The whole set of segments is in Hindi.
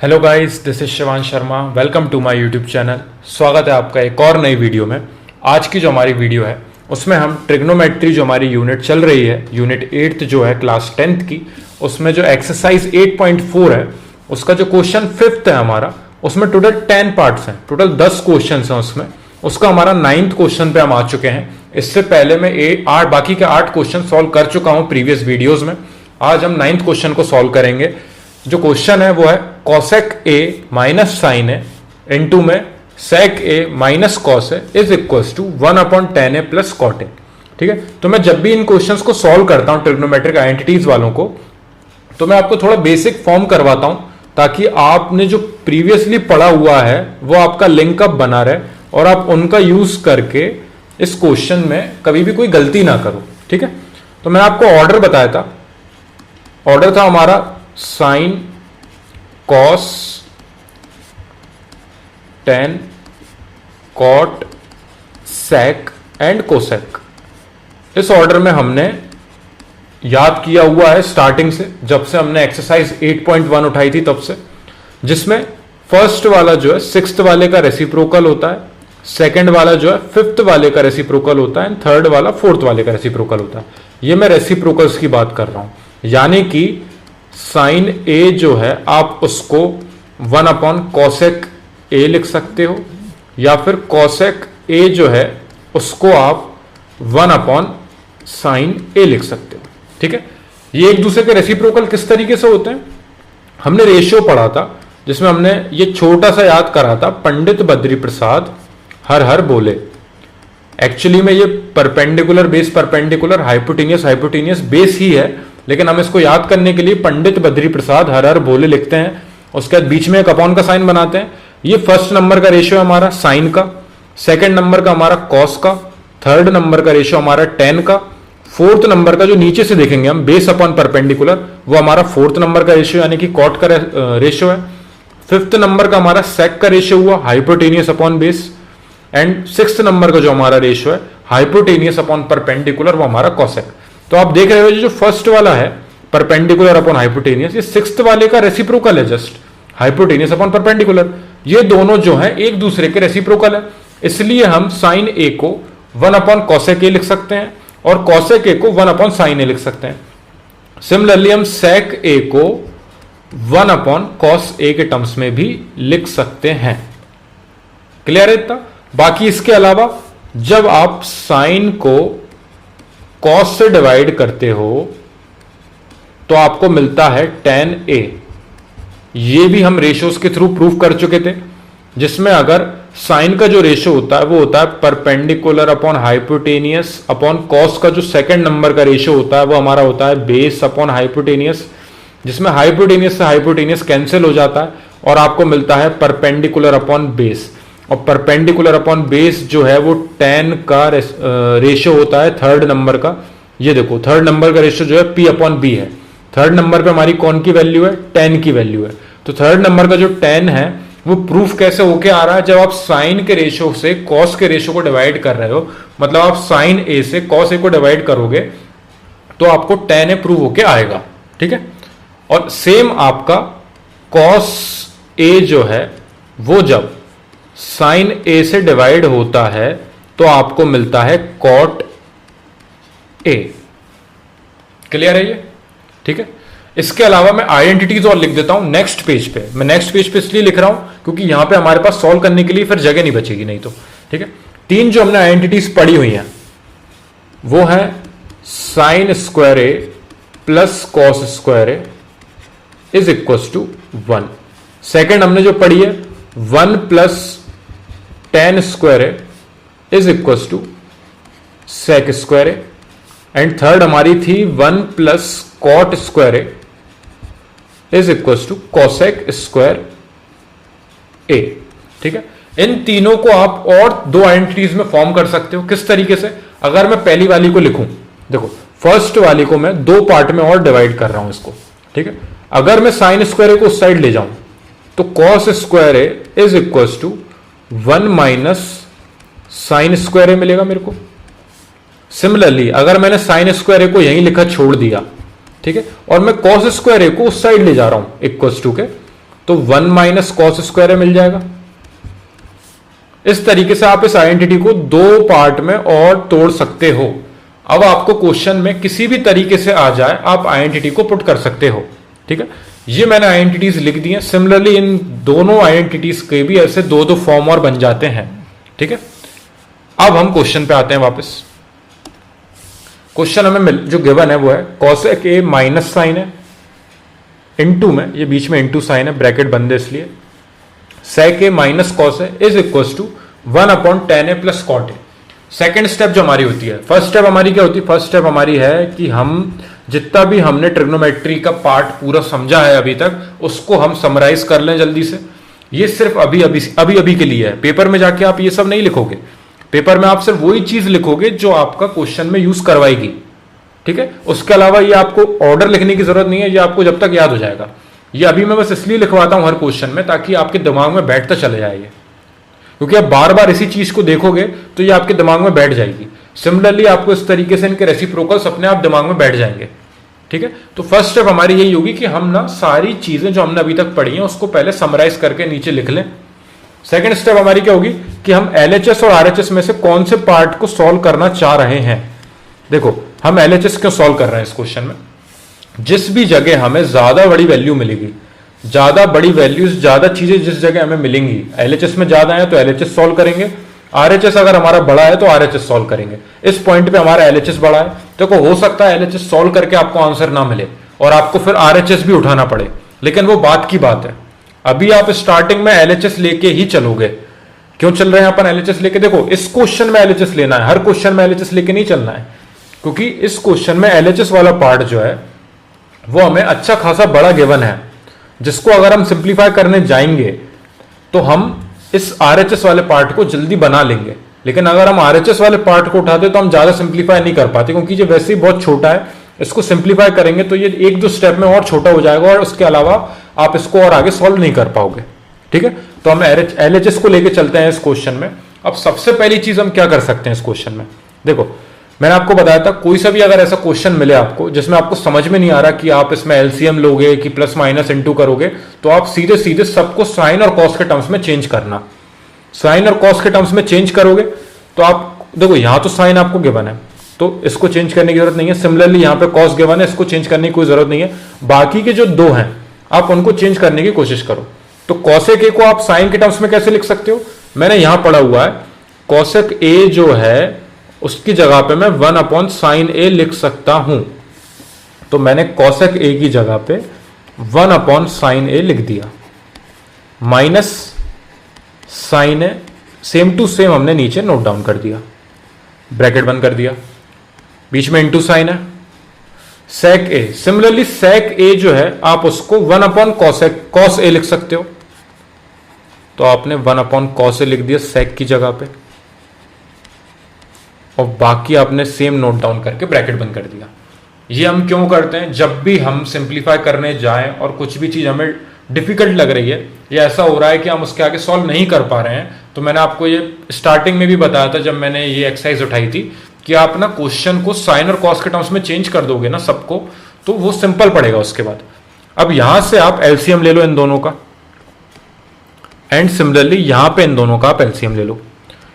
Hello guys, this is Shivan Sharma. Welcome to my YouTube channel. स्वागत है आपका एक और नई वीडियो में। आज की जो हमारी वीडियो है उसमें हम ट्रिग्नोमेट्री जो हमारी यूनिट चल रही है, यूनिट 8th जो है क्लास 10th की, उसमें जो एक्सरसाइज 8.4 है उसका जो क्वेश्चन 5th है हमारा, उसमें टोटल 10 पार्ट्स हैं, टोटल 10 क्वेश्चन हैं उसमें। उसका हमारा 9th क्वेश्चन पे हम आ चुके हैं। इससे पहले मैं बाकी के 8 क्वेश्चन सॉल्व कर चुका हूं प्रीवियस वीडियोज में। आज हम 9th क्वेश्चन को सॉल्व करेंगे। जो क्वेश्चन है वो है cosec A minus sine A into में sec A minus cos A is equal to 1/10 A plus cot A. ठीक है, तो मैं जब भी इन क्वेश्चंस को सॉल्व करता हूं ट्रिग्नोमेट्रिक आइडेंटिटीज वालों को, तो मैं आपको थोड़ा बेसिक फॉर्म करवाता हूं ताकि आपने जो प्रीवियसली पढ़ा हुआ है वो आपका लिंकअप बना रहे और आप उनका यूज करके इस क्वेश्चन में कभी भी कोई गलती ना करो। ठीक है, तो मैंने आपको ऑर्डर बताया था। ऑर्डर था हमारा sine, cos, tan, cot, sec and cosec. इस ऑर्डर में हमने याद किया हुआ है स्टार्टिंग से, जब से हमने एक्सरसाइज 8.1 उठाई थी तब से, जिसमें फर्स्ट वाला जो है 6th वाले का रेसिप्रोकल होता है, सेकंड वाला जो है 5th वाले का रेसिप्रोकल होता है एंड थर्ड वाला 4th वाले का रेसिप्रोकल होता है। ये मैं रेसिप्रोकल्स की बात कर रहा हूं, यानी कि साइन ए जो है आप उसको 1/कॉसेक ए लिख सकते हो, या फिर कॉसेक ए जो है उसको आप 1/साइन ए लिख सकते हो। ठीक है, ये एक दूसरे के रेसिप्रोकल किस तरीके से होते हैं हमने रेशियो पढ़ा था, जिसमें हमने ये छोटा सा याद करा था, पंडित बद्री प्रसाद हर हर बोले। एक्चुअली में ये perpendicular base perpendicular, hypotenuse hypotenuse base ही है, लेकिन हम इसको याद करने के लिए पंडित बद्री प्रसाद हर हर बोले लिखते हैं। उसके बाद बीच में एक अपॉन का साइन बनाते हैं। ये फर्स्ट नंबर का रेशियो है हमारा साइन का, सेकंड नंबर का हमारा कॉस का, थर्ड नंबर का रेशियो हमारा टेन का, फोर्थ नंबर का जो नीचे से देखेंगे हम बेस अपॉन परपेंडिकुलर, वो हमारा फोर्थ नंबर का रेशियो यानी कि कॉट का रेशियो है। फिफ्थ नंबर का हमारा सेक का रेशियो हुआ hypotenuse upon base, and sixth number का जो हमारा रेशियो है हाइपोटेनियस अपॉन परपेंडिकुलर, वो हमारा कॉसेक। तो आप देख रहे हो जो फर्स्ट वाला है परपेंडिकुलर अपॉन हाइपोटेनियस, ये 6th वाले का रेसिप्रोकल है, जस्ट हाइपोटेनियस अपॉन परपेंडिकुलर। ये दोनों जो है एक दूसरे के रेसिप्रोकल है, इसलिए हम साइन ए को 1/कॉसेक ए लिख सकते हैं और कॉसेक ए को 1/साइन ए लिख सकते हैं। सिमिलरली हम सेक ए को 1/कॉस ए के टर्म्स में भी लिख सकते हैं। क्लियर है इतना? बाकी इसके अलावा जब आप साइन को कॉस से डिवाइड करते हो तो आपको मिलता है tan a। ये भी हम रेशियोज के थ्रू प्रूफ कर चुके थे, जिसमें अगर साइन का जो रेशियो होता है वो होता है perpendicular upon hypotenuse upon cos का जो सेकंड नंबर का रेशियो होता है वो हमारा होता है बेस अपॉन हाइपोटेनियस, जिसमें हाइपोटेनियस से हाइपोटेनियस कैंसिल हो जाता है और आपको मिलता है परपेंडिकुलर अपॉन बेस। और परपेंडिकुलर अपॉन बेस जो है वो tan का रेशियो होता है थर्ड नंबर का। ये देखो थर्ड नंबर का रेशियो जो है P/B है। थर्ड नंबर पे हमारी कौन की वैल्यू है? tan की वैल्यू है। तो थर्ड नंबर का जो tan है वो प्रूफ कैसे होके आ रहा है? जब आप साइन के रेशियो से कॉस के रेशियो को डिवाइड कर रहे हो, मतलब आप साइन ए से कॉस ए को डिवाइड करोगे तो आपको tan a प्रूव होके आएगा। ठीक है, और सेम आपका कॉस ए जो है वो जब साइन ए से डिवाइड होता है तो आपको मिलता है कॉट ए। क्लियर है ये? ठीक है, इसके अलावा मैं आइडेंटिटीज और लिख देता हूं नेक्स्ट पेज पे। मैं नेक्स्ट पेज पे इसलिए लिख रहा हूं क्योंकि यहां पे हमारे पास सॉल्व करने के लिए फिर जगह नहीं बचेगी नहीं तो। ठीक है, 3 जो हमने आइडेंटिटीज पढ़ी हुई हैं वो है sine square A plus cos square A is equal to 1। Second हमने जो पढ़ी है 1 plus tan square A is equal to sec square A, and third हमारी थी 1 plus cot square A is equal to cosec square A. ठीक है, इन तीनों को आप और 2 आइडेंटिटीज में फॉर्म कर सकते हो। किस तरीके से? अगर मैं पहली वाली को लिखूं, देखो फर्स्ट वाली को मैं 2 पार्ट में और डिवाइड कर रहा हूं इसको। ठीक है, अगर मैं साइन स्क्वायर ए को उस साइड ले जाऊं तो cos square A is equal to 1 minus sine square A मिलेगा मेरे को। सिमिलरली अगर मैंने साइन स्क्वायर ए को यहीं लिखा छोड़ दिया, ठीक है, और मैं कॉस स्क्वायर ए को उस साइड ले जा रहा हूं इक्वल टू के, तो 1 माइनस कॉस स्क्वायर मिल जाएगा। इस तरीके से आप इस आइडेंटिटी को दो पार्ट में और तोड़ सकते हो। अब आपको क्वेश्चन में किसी भी तरीके से आ जाए, आप आइडेंटिटी को पुट कर सकते हो। ठीक है, ये मैंने आइडेंटिटीज लिख दी हैं। सिमिलरली इन दोनों आइडेंटिटीज के भी ऐसे दो दो फॉर्म और बन जाते हैं। ठीक है, अब हम क्वेश्चन पे आते हैं वापस। क्वेश्चन हमें जो गिवन है वो है कॉसेक ए माइनस साइन है इनटू में, ये बीच में इनटू साइन है, ब्रैकेट बंद है इसलिए, सेक ए माइनस कॉस है is equal to 1/tan a plus cot A. Second step जो हमारी होती है, फर्स्ट स्टेप हमारी क्या होती है? फर्स्ट स्टेप हमारी है कि हम जितना भी हमने ट्रिग्नोमेट्री का पार्ट पूरा समझा है अभी तक, उसको हम समराइज कर लें जल्दी से। ये सिर्फ अभी के लिए है। पेपर में जाके आप ये सब नहीं लिखोगे। पेपर में आप सिर्फ वही चीज लिखोगे जो आपका क्वेश्चन में यूज करवाएगी। ठीक है, उसके अलावा ये आपको ऑर्डर लिखने की जरूरत नहीं है, ये आपको जब तक याद हो जाएगा। ये अभी मैं बस इसलिए लिखवाता हूं हर क्वेश्चन में ताकि आपके दिमाग में बैठता चले जाए ये, क्योंकि आप बार बार इसी चीज को देखोगे तो ये आपके दिमाग में बैठ जाएगी। सिमिलरली आपको इस तरीके से इनके रेसिप्रोकल्स अपने आप दिमाग में बैठ जाएंगे। ठीक है, तो फर्स्ट स्टेप हमारी यही होगी कि हम ना सारी चीजें जो हमने अभी तक पढ़ी हैं उसको पहले समराइज करके नीचे लिख लें। सेकेंड स्टेप हमारी क्या होगी कि हम LHS और RHS में से कौन से पार्ट को सॉल्व करना चाह रहे हैं। देखो, हम LHS क्यों सॉल्व कर रहे हैं इस क्वेश्चन में? जिस भी जगह हमें ज्यादा बड़ी वैल्यू मिलेगी, ज्यादा बड़ी वैल्यूज, ज्यादा चीजें जिस जगह हमें मिलेंगी, LHS में ज्यादा है तो LHS सॉल्व करेंगे, RHS अगर हमारा बड़ा है तो RHS सॉल्व करेंगे। इस पॉइंट पे हमारा LHS बड़ा है, देखो हो सकता है LHS सॉल्व करके आपको आंसर ना मिले और आपको फिर RHS भी उठाना पड़े, लेकिन वो बात की बात है। अभी आप स्टार्टिंग में LHS लेके ही चलोगे। क्यों चल रहे हैं अपन LHS लेके? देखो, इस क्वेश्चन में LHS लेना है, हर क्वेश्चन में LHS लेके नहीं चलना है, क्योंकि इस क्वेश्चन में LHS वाला पार्ट जो है वो हमें अच्छा खासा बड़ा गिवन है, जिसको अगर हम सिंप्लीफाई करने जाएंगे तो हम इस RHS वाले पार्ट को जल्दी बना लेंगे। लेकिन अगर हम RHS वाले पार्ट को उठाते तो हम ज्यादा सिंप्लीफाई नहीं कर पाते, क्योंकि ये वैसे ही बहुत छोटा है। इसको सिंप्लीफाई करेंगे तो ये एक दो स्टेप में और छोटा हो जाएगा और उसके अलावा आप इसको और आगे सॉल्व नहीं कर पाओगे। ठीक है, तो हम LHS को लेके चलते हैं इस क्वेश्चन में। अब सबसे पहली चीज हम क्या कर सकते हैं इस क्वेश्चन में? देखो, मैंने आपको बताया था कोई सा भी अगर ऐसा क्वेश्चन मिले आपको जिसमें आपको समझ में नहीं आ रहा कि आप इसमें LCM लोगे कि प्लस माइनस इनटू करोगे, तो आप सीधे सीधे सबको साइन और कॉस के टर्म्स में चेंज करना। साइन और कॉस के टर्म्स में चेंज करोगे तो आप देखो, यहां तो साइन आपको गिवन है तो इसको चेंज करने की जरूरत नहीं है। सिमिलरली यहां पे कॉस गिवन है, इसको चेंज करने की कोई जरूरत नहीं है। बाकी के जो दो हैं आप उनको चेंज करने की कोशिश करो। तो कॉसेक ए को आप साइन के टर्म्स में कैसे लिख सकते हो? मैंने यहां पढ़ा हुआ है, कॉसेक ए जो है उसकी जगह पे मैं 1/sin a लिख सकता हूं। तो मैंने कॉसेक ए की जगह पे 1/sin a लिख दिया, minus sine A same to same हमने नीचे नोट डाउन कर दिया, ब्रैकेट बंद कर दिया, बीच में इनटू साइन है, सेक ए। सिमिलरली सेक ए जो है आप उसको 1/cos a लिख सकते हो। तो आपने 1/cos a लिख दिया सेक की जगह पे, और बाकी आपने सेम नोट डाउन करके ब्रैकेट बंद कर दिया। ये हम क्यों करते हैं? जब भी हम सिंप्लीफाई करने जाएं और कुछ भी चीज हमें डिफिकल्ट लग रही है या ऐसा हो रहा है कि हम उसके आगे सॉल्व नहीं कर पा रहे हैं, तो मैंने आपको ये स्टार्टिंग में भी बताया था जब मैंने ये एक्सरसाइज उठाई थी कि आप ना क्वेश्चन को साइन और कॉस के टर्म्स में चेंज कर दोगे ना सबको, तो वो सिंपल पड़ेगा उसके बाद। अब यहां से आप LCM ले लो इन दोनों का, एंड सिमिलरली यहां पे इन दोनों का आप LCM ले लो,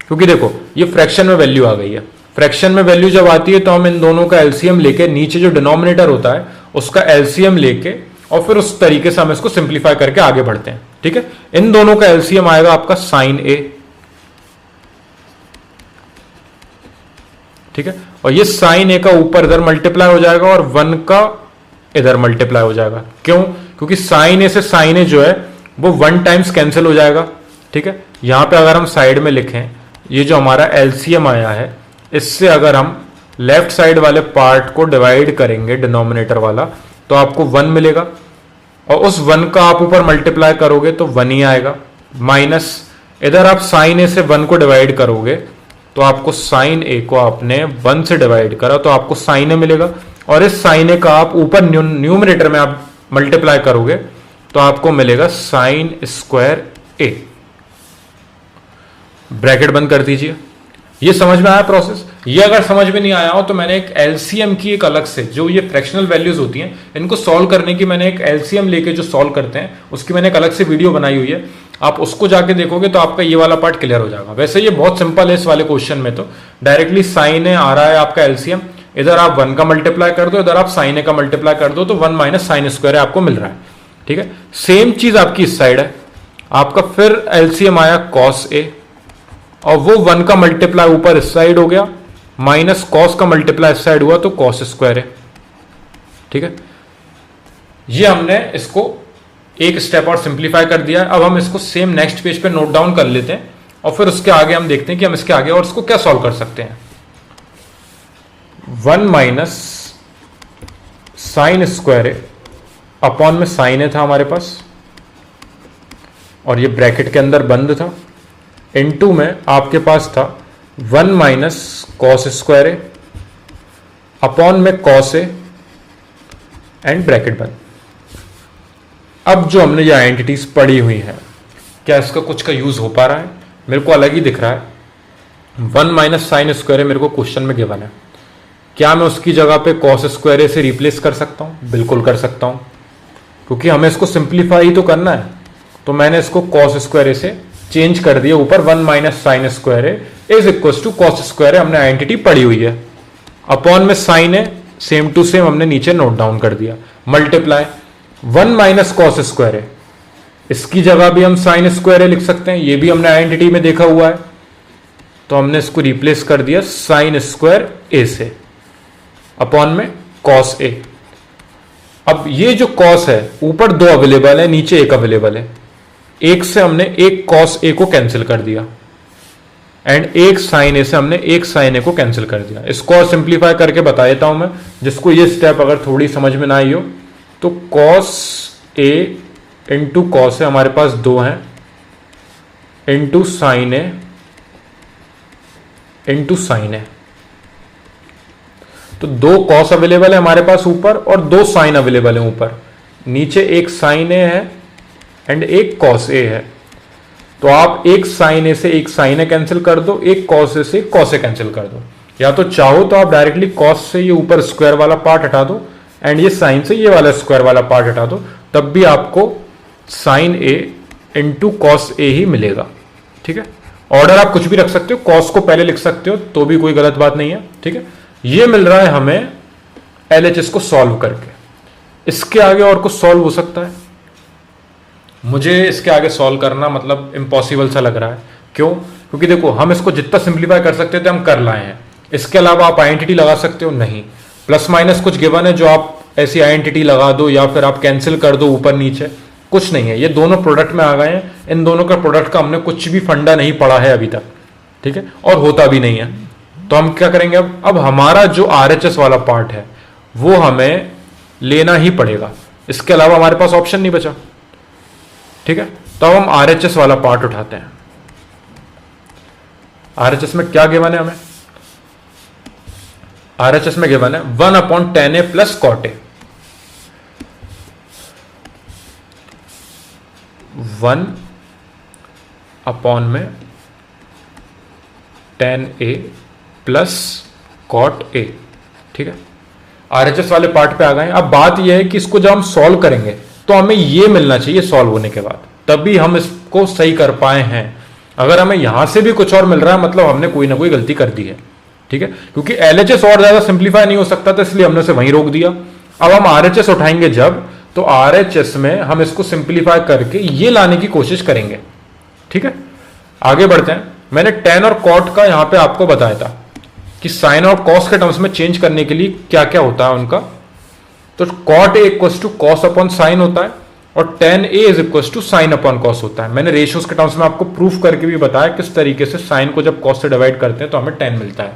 क्योंकि देखो ये फ्रैक्शन में वैल्यू आ गई है। फ्रैक्शन में वैल्यू जब आती है तो हम इन दोनों का LCM लेके नीचे जो डिनोमिनेटर होता है उसका LCM लेके और फिर उस तरीके से हम इसको सिंप्लीफाई करके आगे बढ़ते हैं। ठीक है, इन दोनों का LCM आएगा आपका साइन ए। ठीक है, और ये साइन ए का ऊपर इधर मल्टीप्लाई हो जाएगा और 1 का इधर मल्टीप्लाई हो जाएगा। क्यों? क्योंकि साइन ए से साइन ए जो है वो 1 टाइम्स कैंसिल हो जाएगा। ठीक है, यहां पे अगर हम साइड में लिखें, ये जो हमारा LCM आया है इससे अगर हम लेफ्ट साइड वाले पार्ट को डिवाइड करेंगे डिनोमिनेटर वाला, तो आपको 1 मिलेगा, और उस 1 का आप ऊपर मल्टीप्लाई करोगे तो 1 ही आएगा, माइनस इधर आप साइन ए से 1 को डिवाइड करोगे तो आपको साइन ए को आपने 1 से डिवाइड करा तो आपको साइन ए मिलेगा, और इस साइन ए का आप ऊपर न्यूमरेटर में आप मल्टीप्लाई करोगे तो आपको मिलेगा साइन स्क्वायर ए। ब्रैकेट बंद कर दीजिए। ये समझ में आया प्रोसेस? ये अगर समझ में नहीं आया हो तो मैंने एक एलसीएम की एक अलग से, जो ये फ्रैक्शनल वैल्यूज होती हैं इनको सॉल्व करने की, मैंने एक एलसीएम लेके जो सॉल्व करते हैं उसकी मैंने एक अलग से वीडियो बनाई हुई है। आप उसको जाके देखोगे तो आपका ये वाला पार्ट क्लियर हो जाएगा। वैसे ये बहुत सिंपल है इस वाले क्वेश्चन में, तो डायरेक्टली साइन ए आ रहा है आपका एलसीएम, इधर आप 1 का मल्टीप्लाई कर दो, इधर आप साइन ए का मल्टीप्लाई कर दो, तो 1 माइनस साइन स्क्वायर आपको मिल रहा है। ठीक है, सेम चीज आपकी इस साइड है, आपका फिर एलसीएम आया कॉस ए, और वो 1 का मल्टीप्लाई ऊपर इस साइड हो गया, माइनस कॉस का मल्टीप्लाई इस साइड हुआ तो कॉस स्क्वायर है। ठीक है, ये हमने इसको एक स्टेप और सिंप्लीफाई कर दिया है। अब हम इसको सेम नेक्स्ट पेज पे नोट डाउन कर लेते हैं और फिर उसके आगे हम देखते हैं कि हम इसके आगे और इसको क्या सॉल्व कर सकते हैं। 1 माइनस साइन स्क्वायर है अपॉन में साइन है था हमारे पास, और ये ब्रैकेट के अंदर बंद था, इनटू में आपके पास था 1 माइनस कॉस स्क्वायर है अपॉन में कॉस है एंड ब्रैकेट बंद। अब जो हमने ये आइडेंटिटीज पढ़ी हुई हैं, क्या इसका कुछ का यूज हो पा रहा है? मेरे को अलग ही दिख रहा है। 1 माइनस साइन स्क्वायर है मेरे को क्वेश्चन में गिवन है, क्या मैं उसकी जगह पे कॉस स्क्वायर से रिप्लेस कर सकता हूं? बिल्कुल कर सकता हूं, क्योंकि हमें इसको सिंप्लीफाई तो करना है। तो मैंने इसको कॉस स्क्वायर से चेंज कर दिया, ऊपर 1 minus sine square is equal to cos square, हमने आइडेंटिटी पढ़ी हुई है, अपॉन में साइन है सेम टू सेम हमने नीचे नोट डाउन कर दिया, मल्टीप्लाई 1 माइनस कॉस स्क्वायर है, इसकी जगह भी हम साइन स्क्वायर लिख सकते हैं, ये भी हमने आइडेंटिटी में देखा हुआ है, तो हमने इसको रिप्लेस कर दिया साइन स्क्वायर ए से अपॉन में कॉस ए। अब ये जो कॉस है ऊपर 2 अवेलेबल है, नीचे 1 अवेलेबल है, एक से हमने एक कॉस ए को कैंसिल कर दिया एंड एक साइन ए से हमने एक साइन ए को कैंसिल कर दिया। इसको और सिंप्लीफाई करके बता देता हूं मैं, जिसको ये स्टेप अगर थोड़ी समझ में ना आई हो तो cos A into cos A हमारे पास 2 हैं, into sine A into sine ए, तो 2 कॉस अवेलेबल है हमारे पास ऊपर और 2 साइन अवेलेबल है ऊपर, नीचे एक साइन ए है एंड एक कॉस ए है। तो आप एक साइन ए से एक साइन ए कैंसिल कर दो, एक कॉस ए से कॉस ए कैंसिल कर दो, या तो चाहो तो आप डायरेक्टली कॉस से ये ऊपर स्क्वायर वाला पार्ट हटा दो एंड ये साइन से ये वाला स्क्वायर वाला पार्ट हटा दो, तब भी आपको sign A into cos A ही मिलेगा। ठीक है, ऑर्डर आप कुछ भी रख सकते हो, कॉस को पहले लिख सकते हो तो भी कोई गलत बात नहीं है। ठीक है, ये मिल रहा है हमें एलएचएस को सॉल्व करके। इसके आगे और कुछ सॉल्व हो सकता है? मुझे इसके आगे सॉल्व करना मतलब इम्पॉसिबल सा लग रहा है। क्यों? क्योंकि देखो हम इसको जितना सिंप्लीफाई कर सकते थे हम कर लाए हैं। इसके अलावा आप आइडेंटिटी लगा सकते हो? नहीं। प्लस माइनस कुछ गिवन है जो आप ऐसी आइडेंटिटी लगा दो या फिर आप कैंसिल कर दो ऊपर नीचे, कुछ नहीं है। ये दोनों प्रोडक्ट में आ गए हैं, इन दोनों का प्रोडक्ट का हमने कुछ भी फंडा नहीं पढ़ा है अभी तक। ठीक है, और होता भी नहीं है। तो हम क्या करेंगे अब हमारा जो आरएचएस वाला पार्ट है वो हमें लेना ही पड़ेगा, इसके अलावा हमारे पास ऑप्शन नहीं बचा। ठीक है, तो अब हम आरएचएस वाला पार्ट उठाते हैं। आरएचएस में क्या गिवन है हमें? आरएचएस में गिवन है 1/10a plus cot A. 1/10a plus cot A. ठीक है, आरएचएस वाले पार्ट पे आ गए। अब बात यह है कि इसको जब हम सॉल्व करेंगे तो हमें यह मिलना चाहिए सॉल्व होने के बाद, तभी हम इसको सही कर पाए हैं। अगर हमें यहां से भी कुछ और मिल रहा है मतलब हमने कोई ना कोई गलती कर दी है। ठीक है, क्योंकि एलएचएस और ज्यादा सिंप्लीफाई नहीं हो सकता था, इसलिए हमने उसे वहीं रोक दिया। अब हम आरएचएस उठाएंगे जब, तो आरएचएस में हम इसको सिंप्लीफाई करके ये लाने की कोशिश करेंगे। ठीक है, आगे बढ़ते हैं। मैंने टेन और कॉट का यहां पे आपको बताया था कि साइन और कॉस के टर्म्स में चेंज करने के लिए क्या क्या होता है उनका। तो cot A equal to cos upon sine होता है और tan A is equal to sine upon cos होता है। मैंने रेशियोज के टर्म्स में आपको प्रूफ करके भी बताया किस तरीके से साइन को जब कॉस से डिवाइड करते हैं तो हमें टेन मिलता है।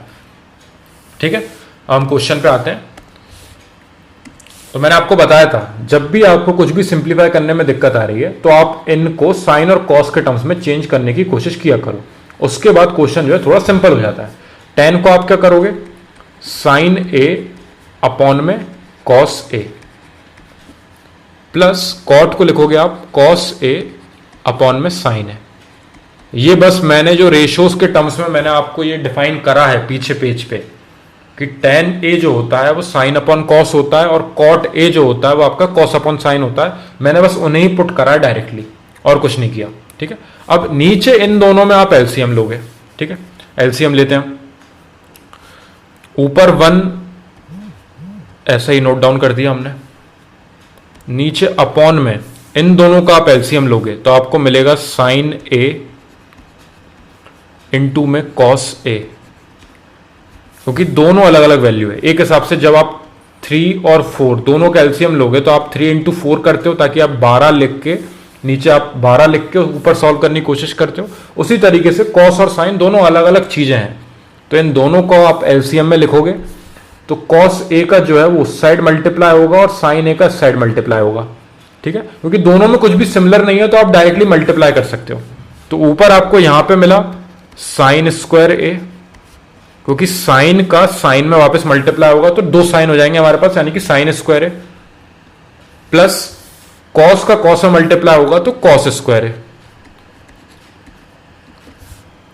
ठीक है, हम क्वेश्चन पे आते हैं। तो मैंने आपको बताया था जब भी आपको कुछ भी सिंप्लीफाई करने में दिक्कत आ रही है तो आप इनको साइन और कॉस के टर्म्स में चेंज करने की कोशिश किया करो, उसके बाद क्वेश्चन जो है थोड़ा सिंपल हो जाता है। टेन को आप क्या करोगे? साइन ए अपॉन में कॉस ए, प्लस कॉट को लिखोगे आप कॉस ए अपॉन में साइन ए। ये बस मैंने जो रेशियोज के टर्म्स में मैंने आपको ये डिफाइन करा है पीछे पेज पे कि tan a जो होता है वो साइन अपॉन कॉस होता है और cot a जो होता है वो आपका कॉस अपॉन साइन होता है। मैंने बस उन्हें ही पुट करा है डायरेक्टली और कुछ नहीं किया। ठीक है, अब नीचे इन दोनों में आप एलसीएम लोगे। ठीक है, एलसीएम लेते हैं। ऊपर 1 ऐसा ही नोट डाउन कर दिया हमने, नीचे अपॉन में इन दोनों का आप एलसीएम लोगे तो आपको मिलेगा साइन a इंटू में कॉस a, क्योंकि दोनों अलग अलग वैल्यू है। एक हिसाब से जब आप 3 और 4 दोनों का एलसीएम लोगे तो आप 3 इंटू 4 करते हो ताकि आप 12 लिख के नीचे आप 12 लिख के ऊपर सॉल्व करने की कोशिश करते हो। उसी तरीके से कॉस और साइन दोनों अलग अलग चीजें हैं, तो इन दोनों को आप एलसीएम में लिखोगे तो कॉस ए का जो है वो उस साइड मल्टीप्लाई होगा और साइन ए का इस साइड मल्टीप्लाई होगा। ठीक है, क्योंकि दोनों में कुछ भी सिमिलर नहीं है तो आप डायरेक्टली मल्टीप्लाई कर सकते हो। तो ऊपर आपको यहां पे मिला साइन स्क्वायर ए, क्योंकि साइन का साइन में वापस मल्टीप्लाई होगा तो 2 साइन हो जाएंगे हमारे पास, यानी कि sign square A, plus cos का कॉस में मल्टीप्लाई होगा तो कॉस स्क्वायर ए।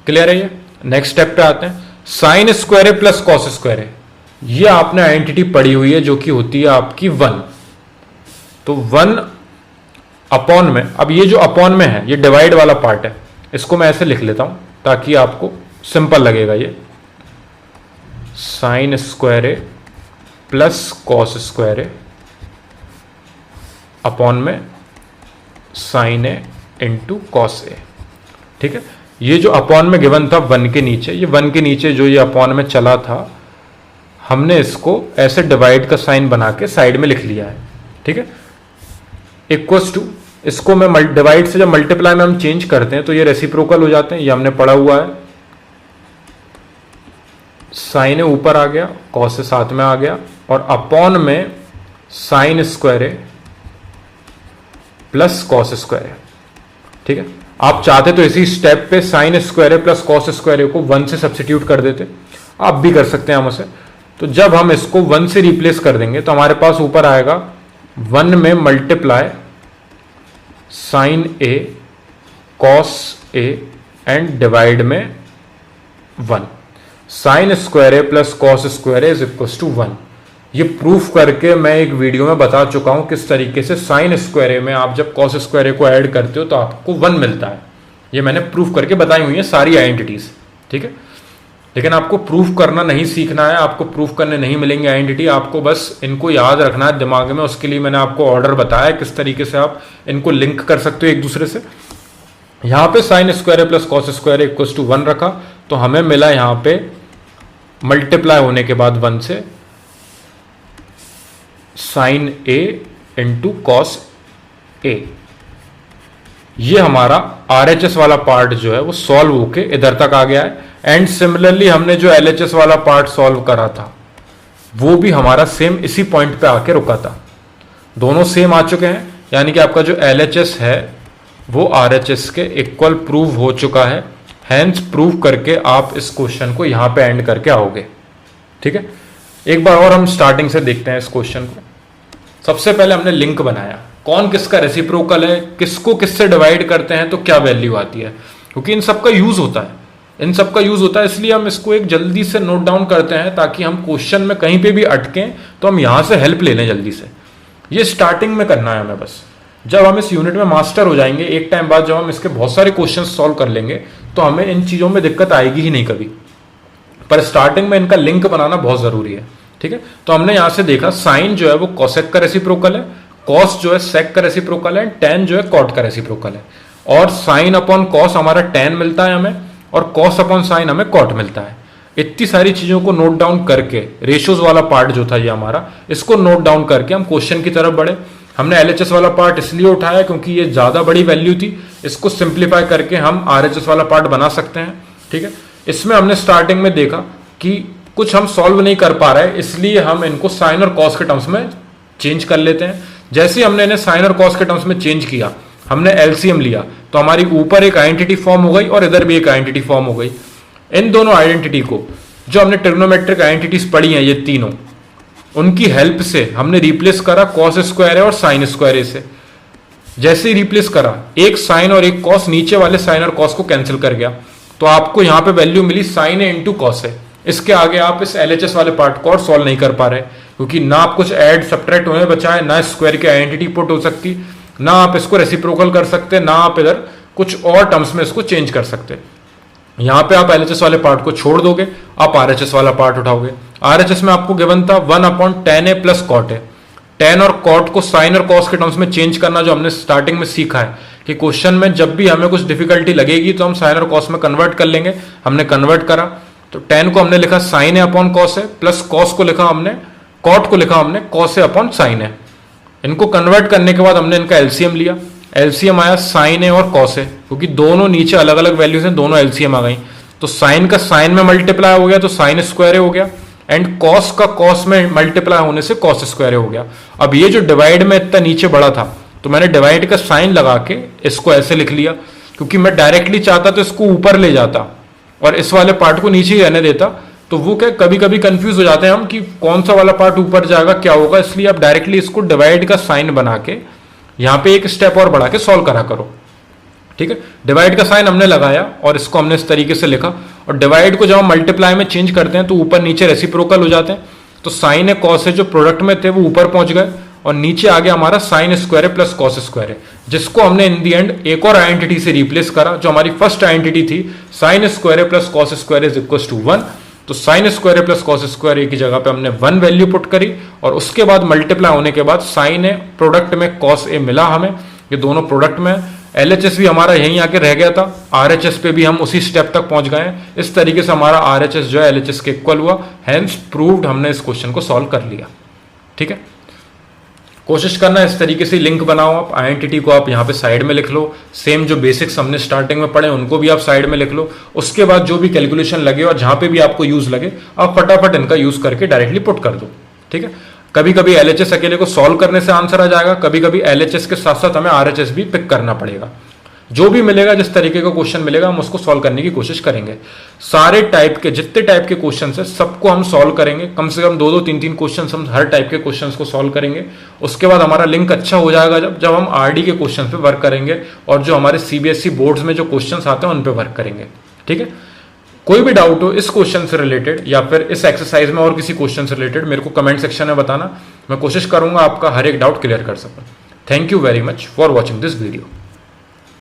क्लियर है ये? नेक्स्ट स्टेप पे आते हैं। Sign square A plus cos square ए, ये आपने आइडेंटिटी पढ़ी हुई है जो कि होती है आपकी 1। तो 1 अपॉन में, अब ये जो अपॉन में है ये डिवाइड वाला पार्ट है, इसको मैं ऐसे लिख लेता हूं ताकि आपको सिंपल लगेगा। ये sign square A plus cos square A upon में sign A into cos A. ठीक है, ये जो अपॉन में गिवन था 1 के नीचे, ये 1 के नीचे जो ये अपॉन में चला था हमने इसको ऐसे डिवाइड का साइन बना के साइड में लिख लिया है। ठीक है, इक्वल्स टू, इसको मैं डिवाइड से जब मल्टीप्लाई में हम चेंज करते हैं तो ये रेसिप्रोकल हो जाते हैं, ये हमने पढ़ा हुआ है। साइन ए ऊपर आ गया, कॉस ए साथ में आ गया, और अपॉन में sign square A plus cos square A. ठीक है, आप चाहते तो इसी स्टेप पे sine square A plus cos square ए को 1 से सब्स्टिट्यूट कर देते, आप भी कर सकते हैं हमसे। तो जब हम इसको 1 से रिप्लेस कर देंगे तो हमारे पास ऊपर आएगा 1 में multiply sine A cos A and divide में 1। Sine square A plus cos square A is equal to 1। ये प्रूफ करके मैं एक वीडियो में बता चुका हूं किस तरीके से साइन स्क्वायर ए में आप जब कॉस स्क्वायर ए को ऐड करते हो तो आपको 1 मिलता है। ये मैंने प्रूफ करके बताई हुई है सारी आइडेंटिटीज। ठीक है, लेकिन आपको प्रूफ करना नहीं सीखना है, आपको प्रूफ करने नहीं मिलेंगे आइडेंटिटी, आपको बस इनको याद रखना है दिमाग में। उसके लिए मैंने आपको ऑर्डर बताया किस तरीके से आप इनको लिंक कर सकते हो एक दूसरे से। यहां पे sine square A plus cos square A equal to 1 रखा तो हमें मिला यहां पे मल्टीप्लाई होने के बाद 1 से sign A into cos A. ये हमारा RHS वाला पार्ट जो है वो सॉल्व होके इधर तक आ गया है। एंड सिमिलरली हमने जो LHS वाला पार्ट सॉल्व करा था वो भी हमारा सेम इसी पॉइंट पे आके रुका था। दोनों सेम आ चुके हैं, यानी कि आपका जो LHS है वो RHS के इक्वल प्रूव हो चुका है। हैंस प्रूव करके आप इस क्वेश्चन को यहां पे एंड करके आओगे। ठीक है, एक बार और हम स्टार्टिंग से देखते हैं इस क्वेश्चन को। सबसे पहले हमने लिंक बनाया, कौन किसका रेसिप्रोकल है, किसको किससे डिवाइड करते हैं तो क्या वैल्यू आती है, क्योंकि इन सबका यूज होता है, इन सबका यूज होता है। इसलिए हम इसको एक जल्दी से नोट डाउन करते हैं ताकि हम क्वेश्चन में कहीं पे भी अटकें तो हम यहां से हेल्प ले लें जल्दी से। ये स्टार्टिंग में करना है हमें बस। जब हम इस यूनिट में मास्टर हो जाएंगे, एक टाइम बाद जब हम इसके बहुत सारे क्वेश्चन सॉल्व कर लेंगे तो हमें इन चीजों में दिक्कत आएगी ही नहीं कभी। पर स्टार्टिंग में इनका लिंक बनाना बहुत जरूरी है। ठीक है, तो हमने यहां से देखा साइन जो है वो कोसेक का रेसिप्रोकल है, कॉस जो है सेक का रेसिप्रोकल है, टेन जो है कॉट का रेसिप्रोकल है। और साइन अपॉन कॉस हमारा टेन मिलता है हमें, और कॉस अपॉन साइन हमें कॉट मिलता है। इतनी सारी चीजों को नोट डाउन करके, रेशियोज वाला पार्ट जो था ये हमारा, इसको नोट डाउन करके हम क्वेश्चन की तरफ बढ़े। हमने LHS वाला पार्ट इसलिए उठाया क्योंकि ये ज्यादा बड़ी वैल्यू थी, इसको सिंप्लीफाई करके हम RHS वाला पार्ट बना सकते हैं। ठीक है, इसमें हमने स्टार्टिंग में देखा कि कुछ हम सॉल्व नहीं कर पा रहे, इसलिए हम इनको साइन और कॉस के टर्म्स में चेंज कर लेते हैं। जैसे ही हमने इन्हें साइन और कॉस के टर्म्स में चेंज किया, हमने LCM लिया तो हमारी ऊपर एक आइडेंटिटी फॉर्म हो गई और इधर भी एक आइडेंटिटी फॉर्म हो गई। इन दोनों आइडेंटिटी को, जो हमने ट्रिग्नोमेट्रिक आइडेंटिटीज पढ़ी हैं ये तीनों, उनकी हेल्प से हमने रिप्लेस करा कॉस स्क्वायर ए और साइन स्क्वायर ए से। जैसे ही रिप्लेस करा, एक साइन और एक कॉस नीचे वाले साइन और कॉस को कैंसिल कर गया, तो आपको यहां पे value milli sign A into cos A. इसके आगे आप इस एलएचएस वाले पार्ट को और सॉल्व नहीं कर पा रहे, क्योंकि ना आप कुछ ऐड सब्ट्रैक्ट होने बचा है, ना स्क्वायर की आइडेंटिटी पुट हो सकती, ना आप इसको रेसिप्रोकल कर सकते, ना आप इधर कुछ और टर्म्स में इसको चेंज कर सकते। यहां पे आप एलएचएस वाले पार्ट को छोड़ दोगे, आप आरएचएस वाला पार्ट उठाओगे। आरएचएस में आपको गिवन था 1/tan a plus cot A. Tan और कॉट को साइन और कॉस के टर्म्स में चेंज करना जो हमने स्टार्टिंग में सीखा है कि क्वेश्चन में जब भी हमें कुछ डिफिकल्टी लगेगी तो हम साइन और कॉस में कन्वर्ट कर लेंगे। हमने कन्वर्ट करा, तो टेन को हमने लिखा साइन ए अपॉन कॉस है, प्लस कॉस को लिखा हमने, कॉट को लिखा हमने कॉस ए अपॉन साइन है। इनको कन्वर्ट करने के बाद हमने इनका एलसीएम लिया। एलसीएम आया साइन ए और कॉस ए, क्योंकि दोनों नीचे अलग अलग वैल्यूज हैं, दोनों एलसीएम आ गई। तो साइन का साइन में मल्टीप्लाई हो गया तो साइन स्क्वायर ए हो गया, एंड कॉस का कॉस में मल्टीप्लाई होने से कॉस स्क्वायर हो गया। अब ये जो डिवाइड में इतना नीचे बड़ा था, तो मैंने डिवाइड का साइन लगा के इसको ऐसे लिख लिया, क्योंकि मैं डायरेक्टली चाहता तो इसको ऊपर ले जाता और इस वाले पार्ट को नीचे ही रहने देता। तो वो क्या कभी कभी कंफ्यूज हो जाते हैं हम कि कौन सा वाला पार्ट ऊपर जाएगा, क्या होगा, इसलिए आप डायरेक्टली इसको डिवाइड का साइन बना के यहां पे एक स्टेप और बढ़ा के सॉल्व करा करो। ठीक है, डिवाइड का साइन हमने लगाया और इसको हमने इस तरीके से लिखा, और डिवाइड को जब हम मल्टीप्लाई में चेंज करते हैं तो ऊपर नीचे रेसिप्रोकल हो जाते हैं। तो साइन है कॉस है जो प्रोडक्ट में थे वो ऊपर पहुंच गए, और नीचे आ गया हमारा साइन स्क्वायर है प्लस कॉस स्क्वायर है, जिसको हमने इन दी एंड एक और आइडेंटिटी से रिप्लेस करा जो हमारी फर्स्ट आइडेंटिटी थी, साइन स्क्वायर है plus cos square is equal to 1। तो sine square plus cos square की जगह पे हमने 1 वैल्यू पुट करी, और उसके बाद मल्टीप्लाई होने के बाद साइन ए प्रोडक्ट में कॉस ए मिला हमें, ये दोनों प्रोडक्ट में। एलएचएस भी हमारा यहीं आके रह गया था, आरएचएस पे भी हम उसी स्टेप तक पहुंच गए हैं। इस तरीके से हमारा आरएचएस जो है एलएचएस के इक्वल हुआ, हेंस प्रूव्ड, हमने इस क्वेश्चन को सॉल्व कर लिया। ठीक है, कोशिश करना इस तरीके से लिंक बनाओ आप, आइडेंटिटी को आप यहाँ पे साइड में लिख लो, सेम जो बेसिक्स हमने स्टार्टिंग में पढ़े उनको भी आप साइड में लिख लो। उसके बाद जो भी कैलकुलेशन लगे और जहां पे भी आपको यूज लगे आप फटाफट इनका यूज करके डायरेक्टली पुट कर दो। ठीक है, कभी कभी एलएचएस अकेले को सॉल्व करने से आंसर आ जाएगा, कभी कभी एलएचएस के साथ साथ हमें आरएचएस भी पिक करना पड़ेगा। जो भी मिलेगा, जिस तरीके का क्वेश्चन मिलेगा हम उसको सॉल्व करने की कोशिश करेंगे। सारे टाइप के जितने टाइप के क्वेश्चन है सबको हम सॉल्व करेंगे, कम से कम 2-2, 3-3 क्वेश्चन हम हर टाइप के क्वेश्चन को सॉल्व करेंगे। उसके बाद हमारा लिंक अच्छा हो जाएगा जब हम आरडी के क्वेश्चन पे वर्क करेंगे, और जो हमारे सीबीएसई बोर्ड्स में जो क्वेश्चन आते हैं उन पे वर्क करेंगे। ठीक है, कोई भी डाउट हो इस क्वेश्चन से रिलेटेड या फिर इस एक्सरसाइज में और किसी क्वेश्चन से रिलेटेड मेरे को कमेंट सेक्शन में बताना, मैं कोशिश करूंगा आपका हर एक डाउट क्लियर कर सकूं। Thank you very much for watching this video.